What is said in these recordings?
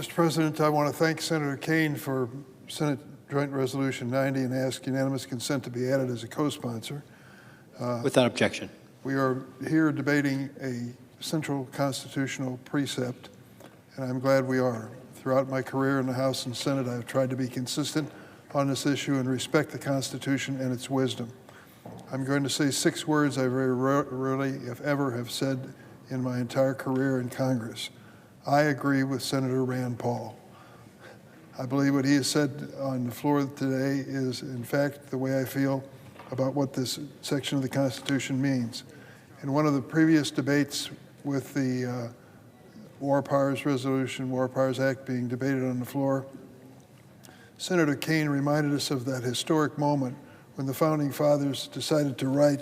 Mr. President, I want to thank Senator Kaine for Senate Joint Resolution 90 and ask unanimous consent to be added as a co-sponsor. Without objection. We are here debating a central constitutional precept, and I'm glad we are. Throughout my career in the House and Senate, I've tried to be consistent on this issue and respect the Constitution and its wisdom. I'm going to say 6 words I very rarely, if ever, have said in my entire career in Congress. I agree with Senator Rand Paul. I believe what he has said on the floor today is, in fact, the way I feel about what this section of the Constitution means. In one of the previous debates with the War Powers Resolution, War Powers Act being debated on the floor, Senator Kaine reminded us of that historic moment when the Founding Fathers decided to write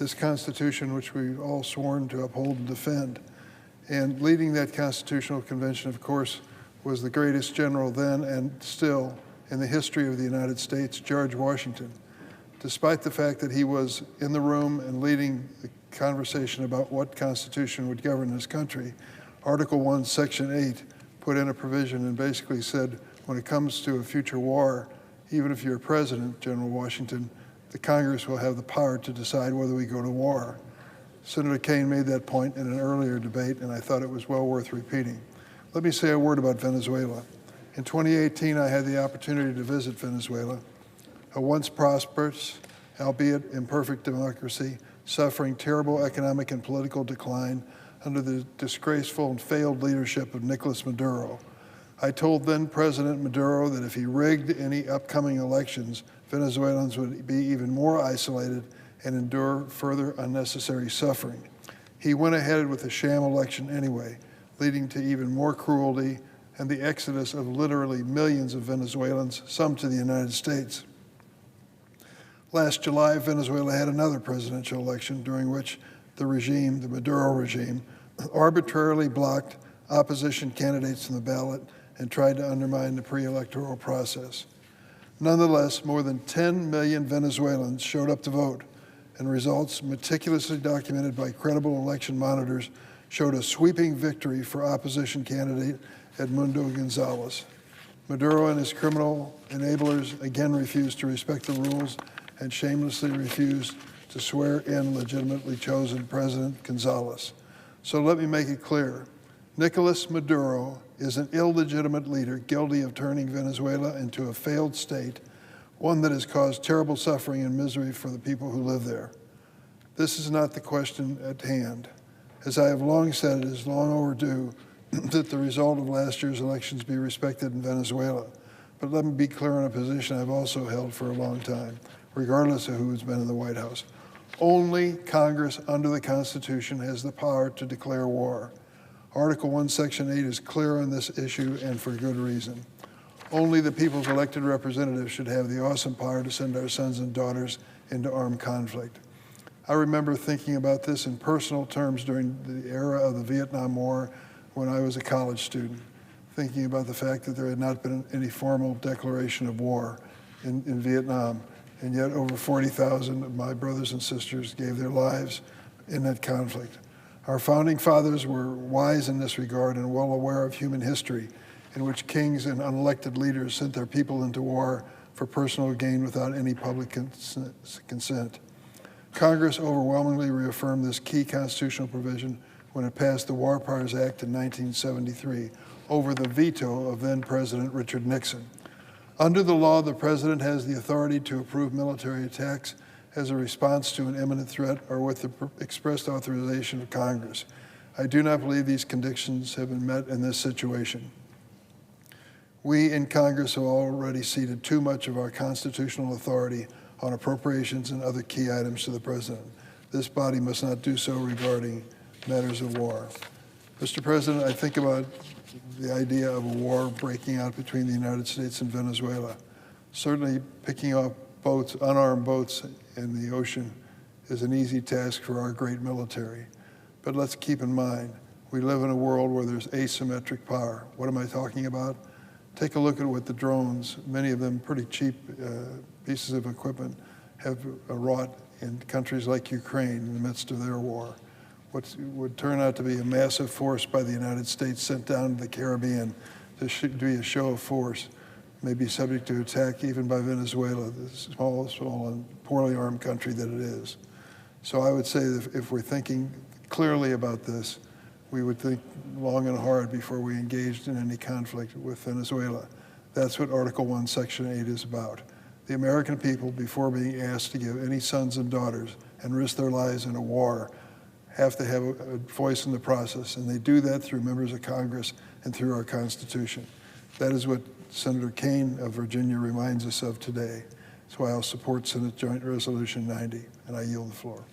this Constitution, which we've all sworn to uphold and defend. And leading that Constitutional Convention, of course, was the greatest general then and still in the history of the United States, George Washington. Despite the fact that he was in the room and leading the conversation about what Constitution would govern this country, Article 1, Section 8 put in a provision and basically said, when it comes to a future war, even if you're president, General Washington, the Congress will have the power to decide whether we go to war. Senator Kaine made that point in an earlier debate, and I thought it was well worth repeating. Let me say a word about Venezuela. In 2018, I had the opportunity to visit Venezuela, a once prosperous, albeit imperfect democracy, suffering terrible economic and political decline under the disgraceful and failed leadership of Nicolas Maduro. I told then President Maduro that if he rigged any upcoming elections, Venezuelans would be even more isolated and endure further unnecessary suffering. He went ahead with a sham election anyway, leading to even more cruelty and the exodus of literally millions of Venezuelans, some to the United States. Last July, Venezuela had another presidential election during which the regime, the Maduro regime, arbitrarily blocked opposition candidates from the ballot and tried to undermine the pre-electoral process. Nonetheless, more than 10 million Venezuelans showed up to vote, and results meticulously documented by credible election monitors showed a sweeping victory for opposition candidate Edmundo Gonzalez. Maduro and his criminal enablers again refused to respect the rules and shamelessly refused to swear in legitimately chosen President Gonzalez. So let me make it clear. Nicolas Maduro is an illegitimate leader guilty of turning Venezuela into a failed state, one that has caused terrible suffering and misery for the people who live there. This is not the question at hand. As I have long said, it is long overdue that the result of last year's elections be respected in Venezuela. But let me be clear on a position I've also held for a long time, regardless of who's been in the White House. Only Congress under the Constitution has the power to declare war. Article 1, Section 8 is clear on this issue, and for good reason. Only the people's elected representatives should have the awesome power to send our sons and daughters into armed conflict. I remember thinking about this in personal terms during the era of the Vietnam War when I was a college student, thinking about the fact that there had not been any formal declaration of war in Vietnam, and yet over 40,000 of my brothers and sisters gave their lives in that conflict. Our founding fathers were wise in this regard and well aware of human history, in which kings and unelected leaders sent their people into war for personal gain without any public consent. Congress overwhelmingly reaffirmed this key constitutional provision when it passed the War Powers Act in 1973 over the veto of then-President Richard Nixon. Under the law, the President has the authority to approve military attacks as a response to an imminent threat or with the expressed authorization of Congress. I do not believe these conditions have been met in this situation. We in Congress have already ceded too much of our constitutional authority on appropriations and other key items to the President. This body must not do so regarding matters of war. Mr. President, I think about the idea of a war breaking out between the United States and Venezuela. Certainly picking up boats, unarmed boats in the ocean is an easy task for our great military. But let's keep in mind, we live in a world where there's asymmetric power. What am I talking about? Take a look at what the drones, many of them pretty cheap pieces of equipment, have wrought in countries like Ukraine in the midst of their war. What would turn out to be a massive force by the United States sent down to the Caribbean should be a show of force may be subject to attack even by Venezuela, the small and poorly armed country that it is. So I would say that if we're thinking clearly about this, we would think long and hard before we engaged in any conflict with Venezuela. That's what Article 1, Section 8 is about. The American people, before being asked to give any sons and daughters and risk their lives in a war, have to have a voice in the process, and they do that through members of Congress and through our Constitution. That is what Senator Kaine of Virginia reminds us of today. That's why I'll support Senate Joint Resolution 90, and I yield the floor.